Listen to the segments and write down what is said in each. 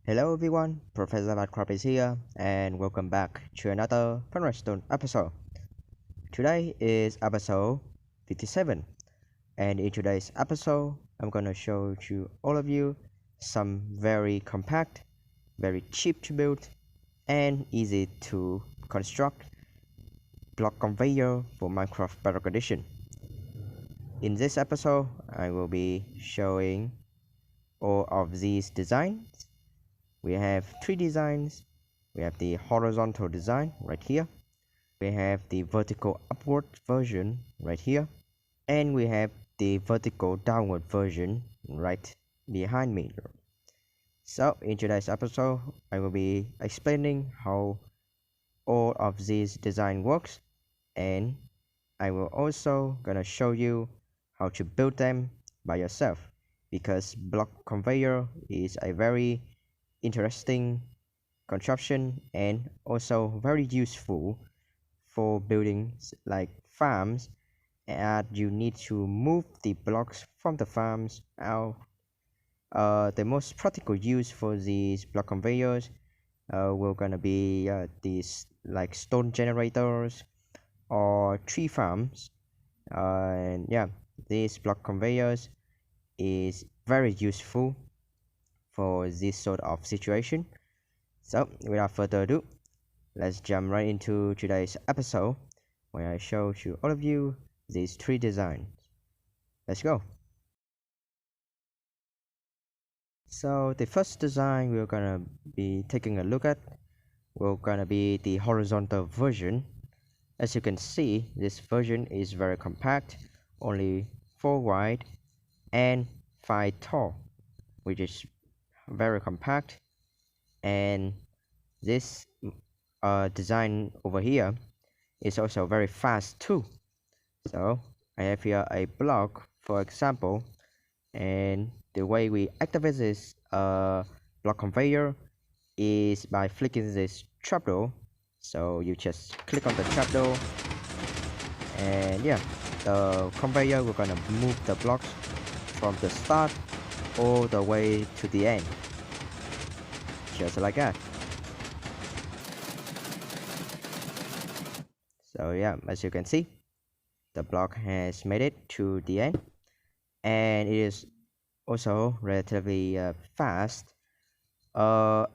Hello everyone, Professor Radcroft is here, and welcome back to another Funredstone episode. Today is episode 57, and in today's episode, I'm gonna show to all of you some very compact, very cheap to build, and easy to construct block conveyor for Minecraft Bedrock Edition. In this episode, I will be showing all of these designs. We have three designs. We have the horizontal design right here. We have the vertical upward version right here. And we have the vertical downward version right behind me. So in today's episode, I will be explaining how all of these design works, and I will also gonna show you how to build them by yourself, because block conveyor is a very interesting construction and also very useful for buildings like farms, and you need to move the blocks from the farms out. The most practical use for these block conveyors will gonna be these like stone generators or tree farms, and yeah, these block conveyors is very useful for this sort of situation. So without further ado, let's jump right into today's episode where I show to all of you these three designs. Let's go. So the first design we're gonna be taking a look at will gonna be the horizontal version. As you can see, this version is very compact, only 4 wide and 5 tall, which is very compact. And this design over here is also very fast too. So I have here a block, for example, and the way we activate this block conveyor is by flicking this trapdoor. So you just click on the trapdoor, and yeah, the conveyor we're gonna move the blocks from the start all the way to the end, just like that. So yeah, as you can see, the block has made it to the end, and it is also relatively fast. The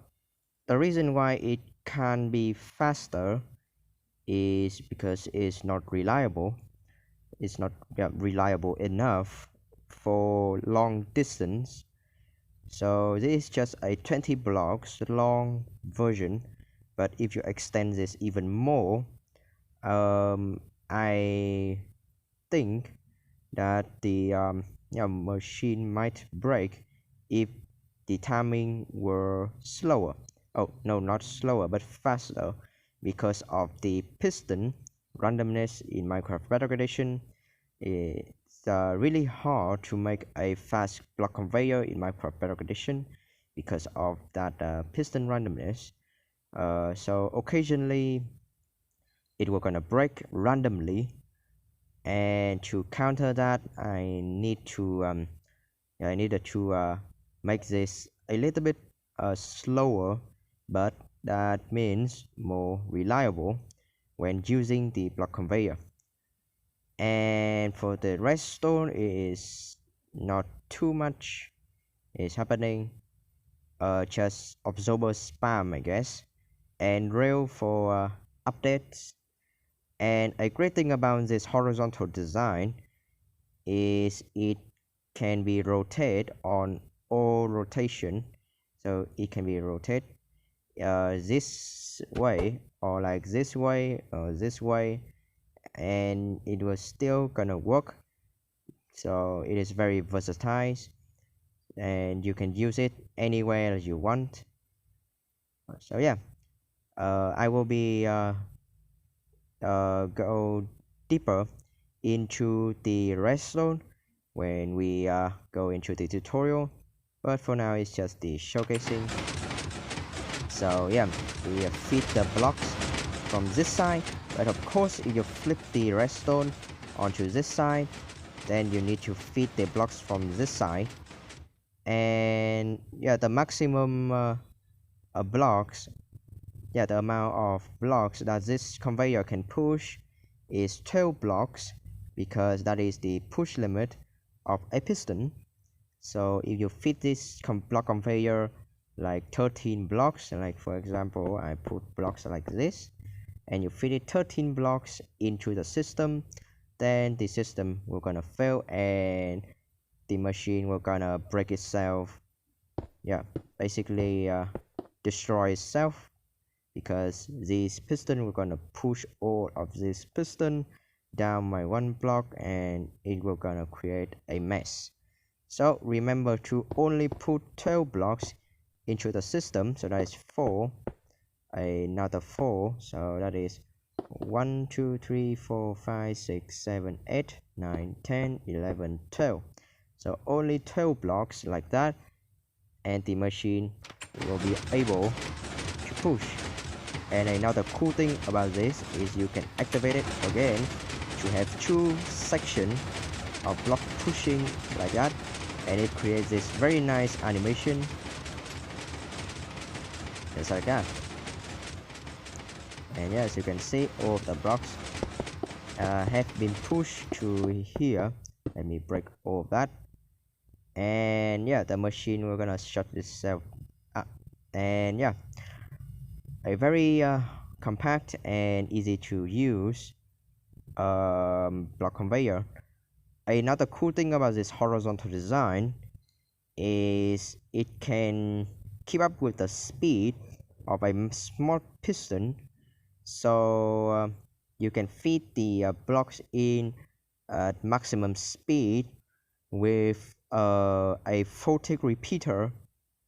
reason why it can be faster is because it's not reliable. It's not reliable enough for long distance. So this is just a 20 blocks long version, but if you extend this even more, I think that the machine might break if the timing were slower. Oh no, not slower but faster, because of the piston randomness in Minecraft Bedrock Edition. It's really hard to make a fast block conveyor in Minecraft Bedrock Edition because of that piston randomness. So occasionally it will gonna break randomly, and to counter that, I needed to make this a little bit slower, but that means more reliable when using the block conveyor. And for the redstone, it is not too much is happening, just absorber spam, I guess, and rail for updates. And a great thing about this horizontal design is it can be rotated on all rotation. So it can be rotated this way, or like this way, or this way, and it was still gonna work. So it is very versatile, and you can use it anywhere you want. So yeah, I will be go deeper into the redstone when we go into the tutorial, but for now it's just the showcasing. So yeah, we feed the blocks from this side, but of course if you flip the redstone onto this side, then you need to feed the blocks from this side. And yeah, the maximum blocks, the amount of blocks that this conveyor can push is 12 blocks, because that is the push limit of a piston. So if you fit this block conveyor like 13 blocks, like for example I put blocks like this, and you fit it 13 blocks into the system, then the system will gonna fail and the machine will gonna break itself, basically destroy itself, because this piston will gonna push all of this piston down by one block and it will gonna create a mess. So remember to only put 12 blocks into the system, so that is 4, another 4, so that is 1 2 3 4 5 6 7 8 9 10 11 12. So only 12 blocks like that, and the machine will be able to push. And another cool thing about this is you can activate it again to have 2 sections of block pushing like that, and it creates this very nice animation just like that. And as you can see, all of the blocks have been pushed to here. Let me break all of that, and the machine will gonna shut itself up. And a very compact and easy to use block conveyor. Another cool thing about this horizontal design is it can keep up with the speed of a small piston, so you can feed the blocks in at maximum speed with a 40 repeater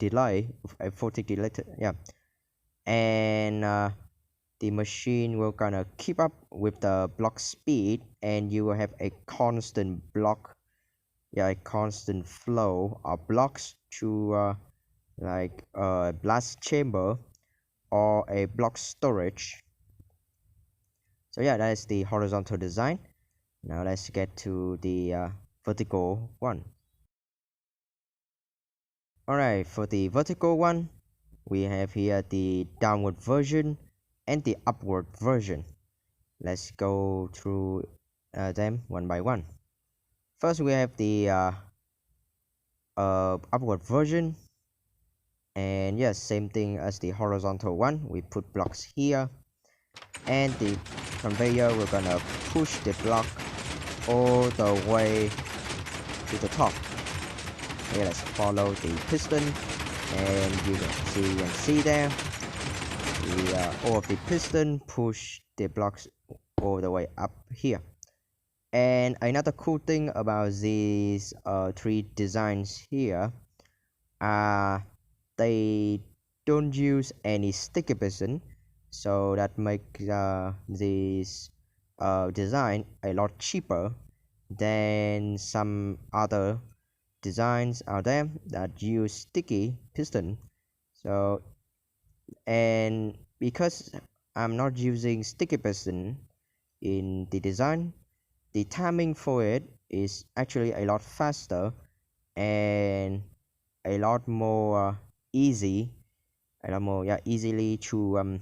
delay, and the machine will gonna keep up with the block speed, and you will have a constant a constant flow of blocks to like a blast chamber or a block storage. So that is the horizontal design. Now let's get to the vertical one. Alright, for the vertical one, we have here the downward version and the upward version. Let's go through them one by one. First, we have the upward version, and yes, same thing as the horizontal one. We put blocks here, and the conveyor we're gonna push the block all the way to the top. Okay, let's follow the piston, and you can see there all of the piston push the blocks all the way up here. And another cool thing about these 3 designs here, they don't use any sticky piston, so that makes this design a lot cheaper than some other designs out there that use sticky piston. So, and because I'm not using sticky piston in the design, the timing for it is actually a lot faster and a lot more easily to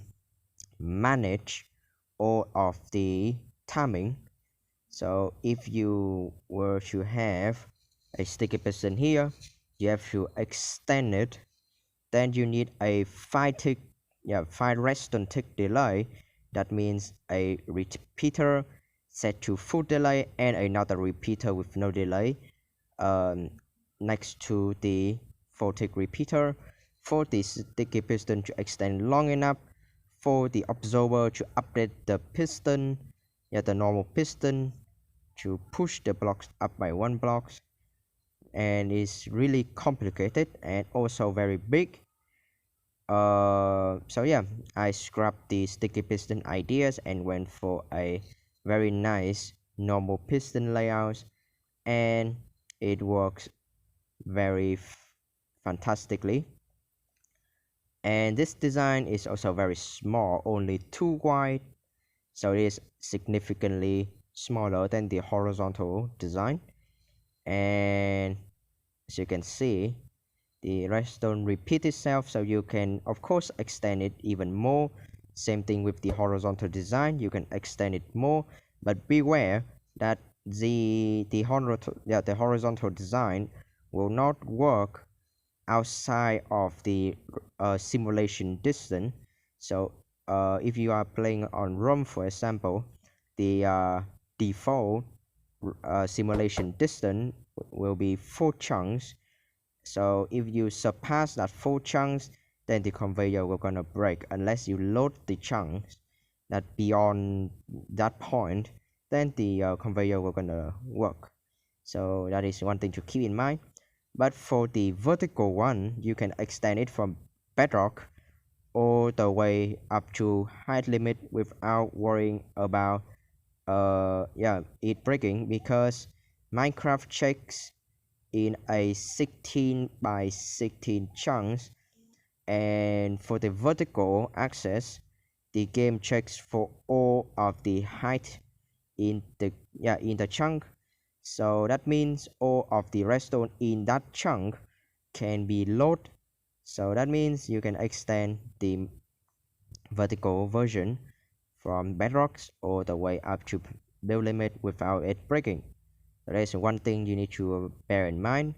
manage all of the timing. So if you were to have a sticky piston here, you have to extend it, then you need a 5 redstone tick delay. That means a repeater set to full delay and another repeater with no delay next to the 4 tick repeater for the sticky piston to extend long enough for the absorber to update the piston, the normal piston, to push the blocks up by 1 block. And it's really complicated and also very big. So I scrapped the sticky piston ideas and went for a very nice normal piston layout, and it works very fantastically. And this design is also very small, only 2 wide, so it is significantly smaller than the horizontal design. And as you can see, the redstone repeat itself, so you can of course extend it even more. Same thing with the horizontal design, you can extend it more, but beware that the horizontal design will not work outside of the simulation distance. So if you are playing on ROM, for example, the default simulation distance will be 4 chunks. So if you surpass that 4 chunks, then the conveyor will gonna break unless you load the chunks that beyond that point, then the conveyor will gonna work. So that is one thing to keep in mind. But for the vertical one, you can extend it from bedrock all the way up to height limit without worrying about it breaking, because Minecraft checks in a 16 by 16 chunks, and for the vertical axis the game checks for all of the height in the chunk. So that means all of the redstone in that chunk can be loaded. So that means you can extend the vertical version from bedrocks all the way up to build limit without it breaking. That is one thing you need to bear in mind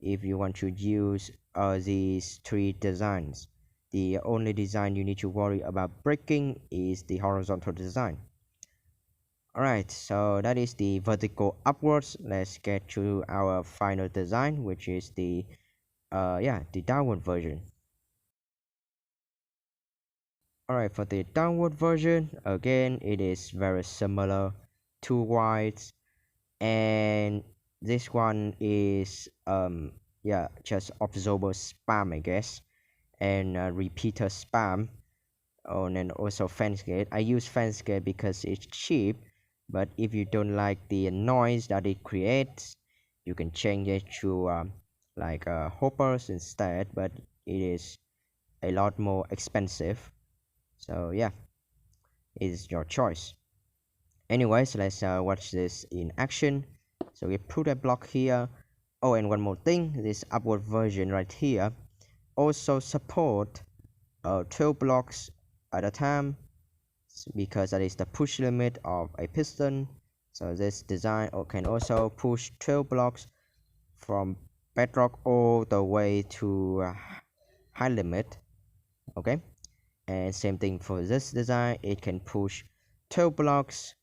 if you want to use these 3 designs. The only design you need to worry about breaking is the horizontal design. Alright, so that is the vertical upwards. Let's get to our final design, which is the downward version. Alright, for the downward version, again it is very similar, 2 whites, and this one is just absorber spam, I guess, and repeater spam. And then also fence gate. I use fence gate because it's cheap, but if you don't like the noise that it creates, you can change it to hoppers instead, but it is a lot more expensive. So yeah, it is your choice. Anyways, let's watch this in action. So we put a block here. Oh, and one more thing, this upward version right here also support 12 blocks at a time, because that is the push limit of a piston. So this design can also push 12 blocks from bedrock all the way to high limit. Okay, and same thing for this design, it can push 12 blocks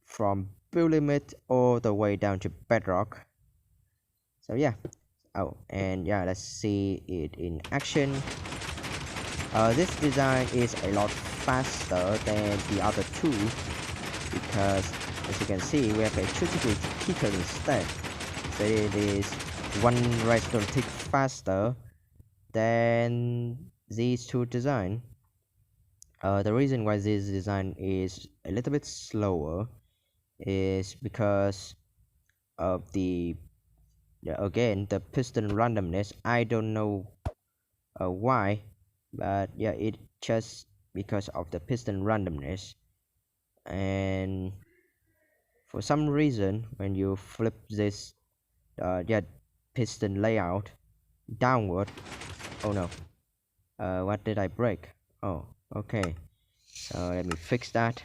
from build limit all the way down to bedrock. So yeah, let's see it in action. This design is a lot faster than the other 2, because as you can see we have a 2-tick repeater instead. So it is 1 redstone tick faster than these 2 design. The reason why this design is a little bit slower is because of the piston randomness. I don't know why, but yeah, it just because of the piston randomness. And for some reason when you flip this piston layout downward, oh no, what did I break? Oh, okay, so let me fix that,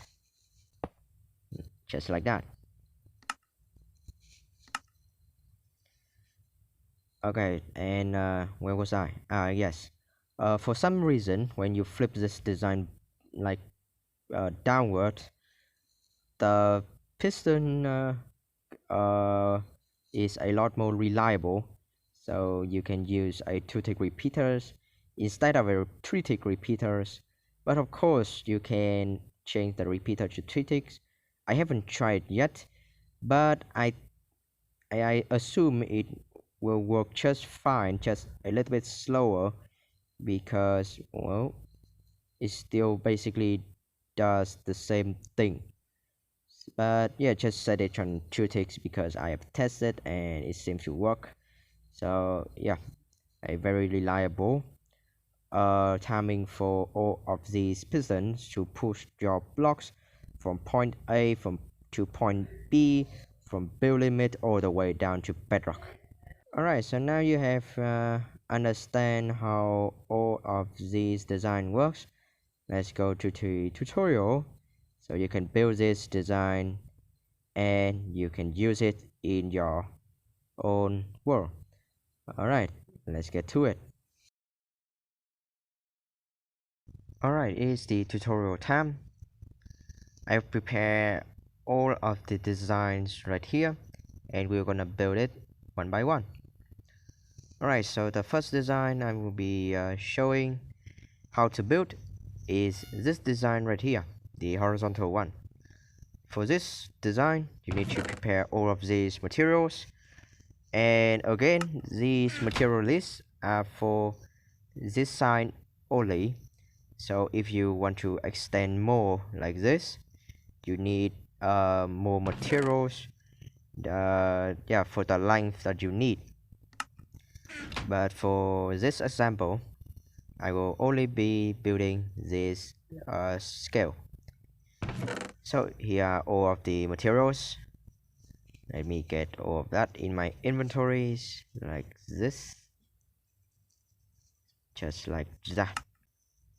just like that. Okay, and where was I? Yes, for some reason when you flip this design like downward, the piston is a lot more reliable. So you can use a 2-tick repeaters instead of a 3-tick repeaters, but of course you can change the repeater to 3 ticks. I haven't tried yet, but I assume it will work just fine, just a little bit slower, because well, it still basically does the same thing. But yeah, just set it on 2 ticks because I have tested and it seems to work. So yeah, a very reliable timing for all of these pistons to push your blocks from point A to point B, from build limit all the way down to bedrock. Alright, so now you have understand how all of these design works, let's go to the tutorial so you can build this design and you can use it in your own world. Alright, let's get to it. Alright, it's the tutorial time. I've prepared all of the designs right here and we're gonna build it one by one. Alright, so the first design I will be showing how to build is this design right here, the horizontal one. For this design, you need to prepare all of these materials, and again, these material lists are for this side only. So if you want to extend more like this, you need more materials for the length that you need. But for this example, I will only be building this scale. So here are all of the materials. Let me get all of that in my inventories like this, just like that.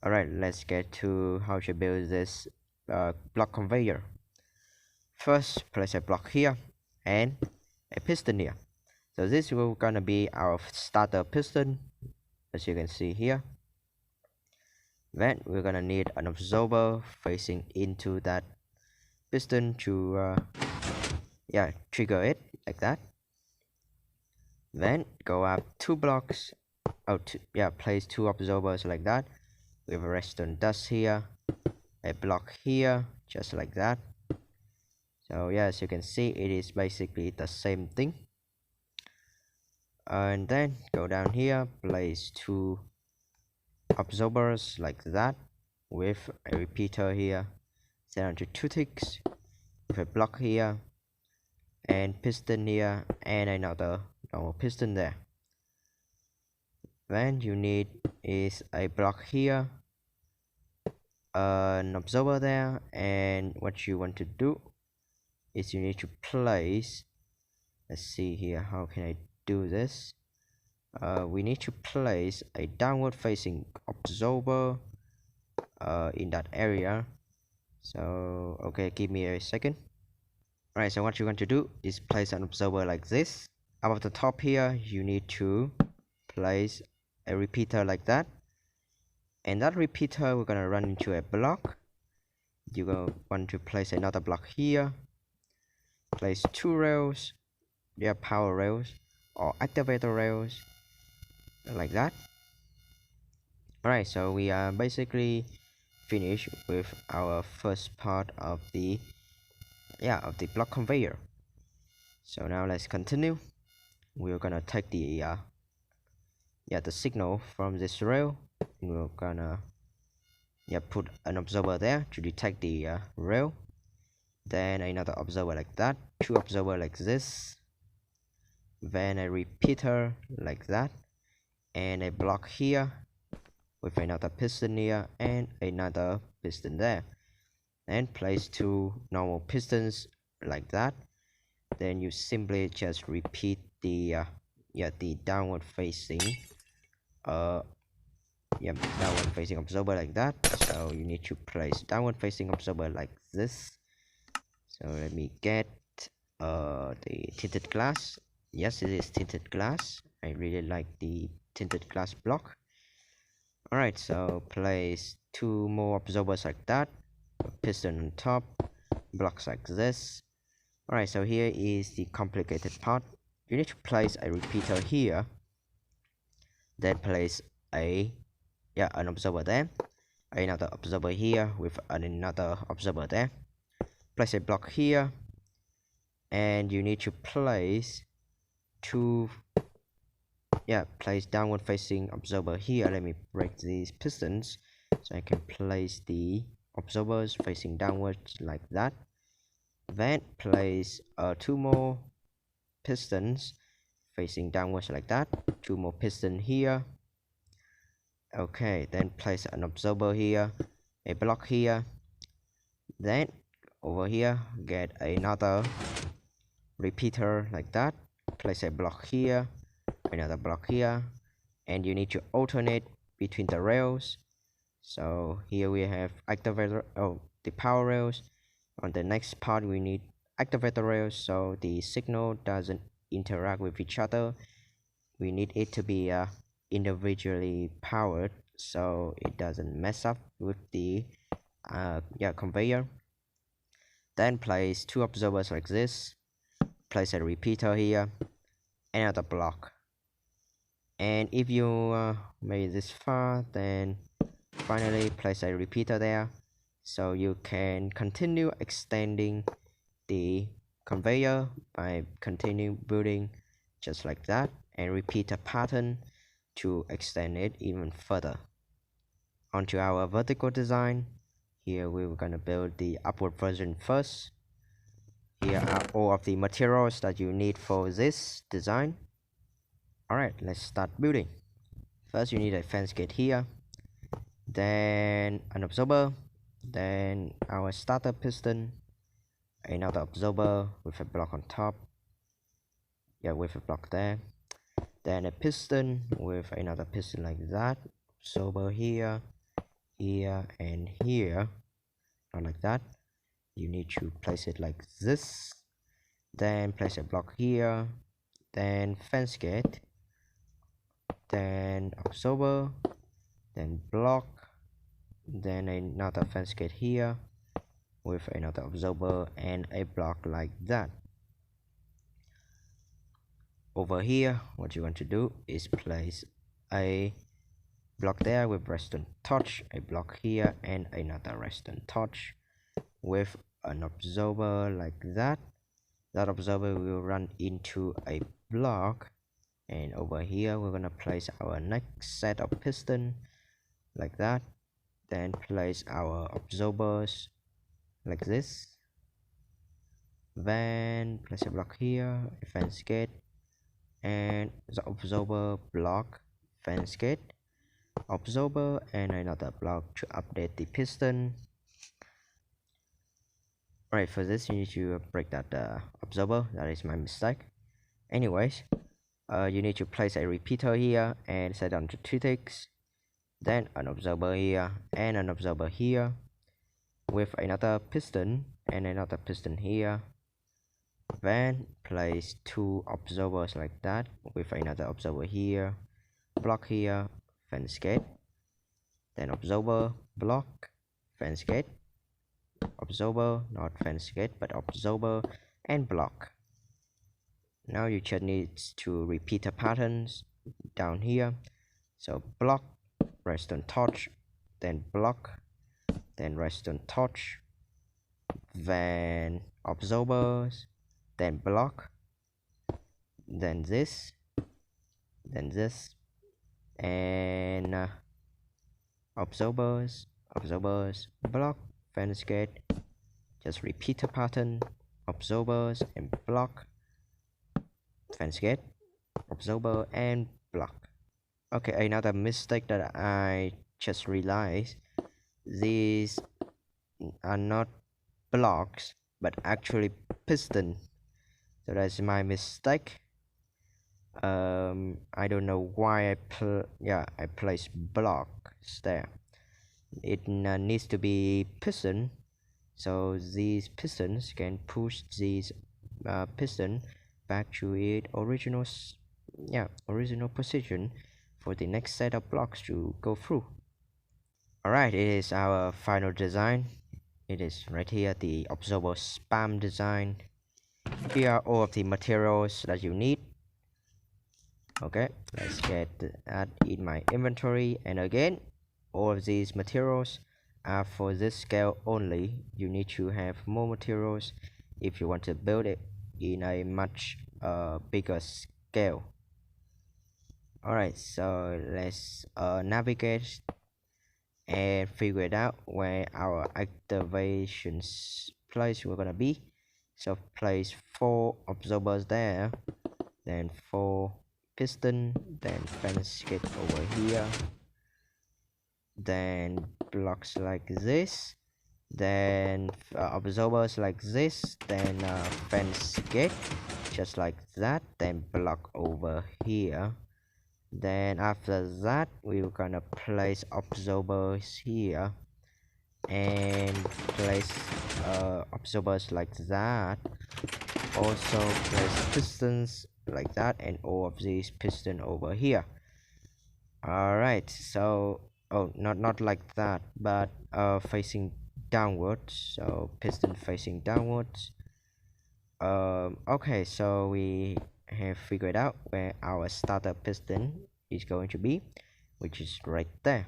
Alright, let's get to how to build this block conveyor. First, place a block here and a piston here. So this will gonna be our starter piston, as you can see here. Then we're gonna need an absorber facing into that piston to trigger it like that. Then go up 2 blocks. Place 2 absorbers like that with a redstone dust here, a block here, just like that. So yeah, as you can see, it is basically the same thing. And then go down here, place 2 absorbers like that with a repeater here, set onto 2 ticks with a block here and piston here and another normal piston there. Then you need is a block here, an absorber there, and what you want to do is you need to place, let's see here, how can I do this? We need to place a downward facing absorber in that area. So okay, give me a second. Alright, so what you want to do is place an absorber like this. Above the top here, you need to place a repeater like that, and that repeater we're gonna run into a block. You're gonna want to place another block here, place 2 rails, they are power rails or activator rails like that. Alright, so we are basically finished with our first part of the block conveyor. So now let's continue. We're gonna take the signal from this rail, and we're gonna put an absorber there to detect the rail, then another absorber like that, 2 absorber like this, then a repeater like that, and a block here with another piston here and another piston there, and place 2 normal pistons like that. Then you simply just repeat the downward facing downward facing absorber like that. So you need to place downward facing absorber like this. So let me get the tinted glass. Yes, it is tinted glass. I really like the tinted glass block. Alright, so place 2 more absorbers like that, piston on top, blocks like this. Alright, so here is the complicated part. You need to place a repeater here, then place an absorber there, another absorber here with another absorber there, place a block here, and you need to place 2 place downward facing absorber here. Let me break these pistons so I can place the absorbers facing downwards like that. Then place 2 more pistons facing downwards like that, 2 more pistons here. Okay, then place an absorber here, a block here, then over here get another repeater like that, place a block here, another block here, and you need to alternate between the rails. So here we have activator, the power rails. On the next part we need activator rails, so the signal doesn't interact with each other. We need it to be individually powered so it doesn't mess up with the conveyor. Then place two observers like this, place a repeater here, another block. And if you made this far, then finally place a repeater there so you can continue extending the conveyor by continuing building just like that, and repeat a pattern to extend it even further. Onto our vertical design. Here we were gonna build the upward version first. Here are all of the materials that you need for this design. Alright, let's start building. First you need a fence gate here, then an absorber, then our starter piston, another absorber with a block on top, with a block there, then a piston with another piston like that, absorber here, here and here, not like that. You need to place it like this, then place a block here, then fence gate, then absorber, then block, then another fence gate here with another absorber and a block like that. Over here, what you want to do is place a block there with redstone torch, a block here and another redstone torch with an absorber like that. That absorber will run into a block, and over here we're gonna place our next set of piston like that, then place our absorbers like this, then place a block here, a fence gate, and the absorber block, fence gate, absorber and another block to update the piston. Right, for this you need to break that absorber. That is my mistake. Anyways, you need to place a repeater here and set on to 2 ticks, then an absorber here and an absorber here with another piston and another piston here, then place 2 absorbers like that with another absorber here, block here, fence gate, then absorber, block, fence gate, absorber, not fence gate but absorber and block. Now you just need to repeat the patterns down here. So block, redstone torch, then block, then redstone torch, then absorbers, then block, then this, and absorbers, block, fence gate. Just repeat the pattern, absorbers and block, fence gate, absorber and block. Okay, another mistake that I just realized, these are not blocks but actually piston, so that's my mistake. I don't know why I placed blocks there. It needs to be piston, so these pistons can push these piston back to its original position for the next set of blocks to go through. Alright, it is our final design. It is right here, the absorber spam design. Here are all of the materials that you need. Okay, let's get that in my inventory, and again, all of these materials are for this scale only. You need to have more materials if you want to build it in a much bigger scale. Alright, so let's navigate and figure it out where our activations place we're gonna be. So place 4 absorbers there, then 4 piston, then fence gate over here, then blocks like this, then absorbers like this, then fence gate just like that, then block over here, Then after that we're gonna place absorbers here and place absorbers like that. Also place pistons like that, and all of these piston over here. All right, so not like that, but facing downwards, so piston facing downwards. Okay, so we have figured out where our starter piston is going to be, which is right there.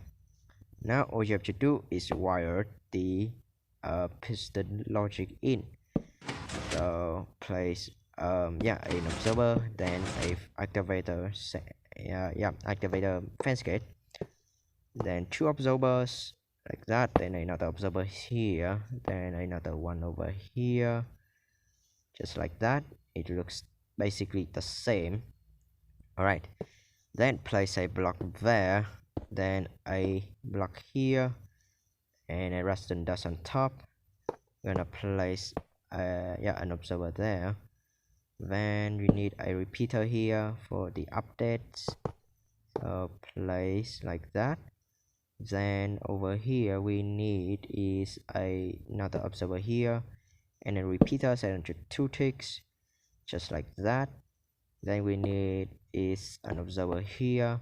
Now all you have to do is wire the piston logic in. So place an observer, then a activator activator fence gate, then two observers like that, then another observer here, then another one over here, just like that. It looks basically the same. All right, then place a block there, then a block here, and a redstone dust on top. I'm gonna place an observer there. Then we need a repeater here for the updates, so place like that. Then over here we need is another observer here and a repeater set into 2 ticks, just like that. Then we need is an observer here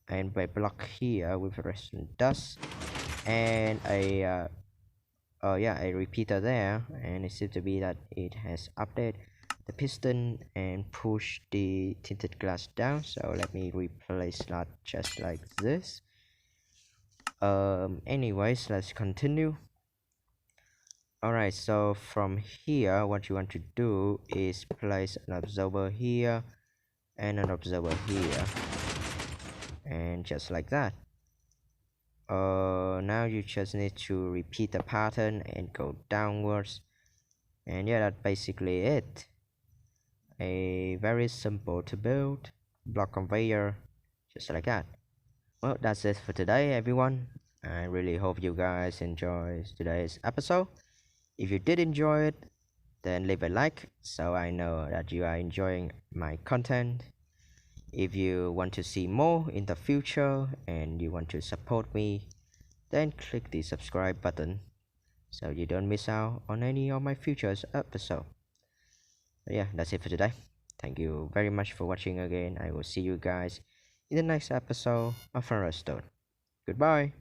and a block here with redstone dust and a repeater there, and it seems to be that it has updated the piston and push the tinted glass down. So let me replace that just like this. Anyways, let's continue. All right, so from here what you want to do is place an observer here and an observer here, and just like that. Now you just need to repeat the pattern and go downwards, and yeah, that's basically it. A very simple to build block conveyor, just like that. Well, that's it for today, everyone. I really hope you guys enjoyed today's episode. If you did enjoy it, then leave a like so I know that you are enjoying my content. If you want to see more in the future and you want to support me, then click the subscribe button so you don't miss out on any of my future episodes. Yeah, that's it for today. Thank you very much for watching again. I will see you guys in the next episode of Funredstone. Goodbye.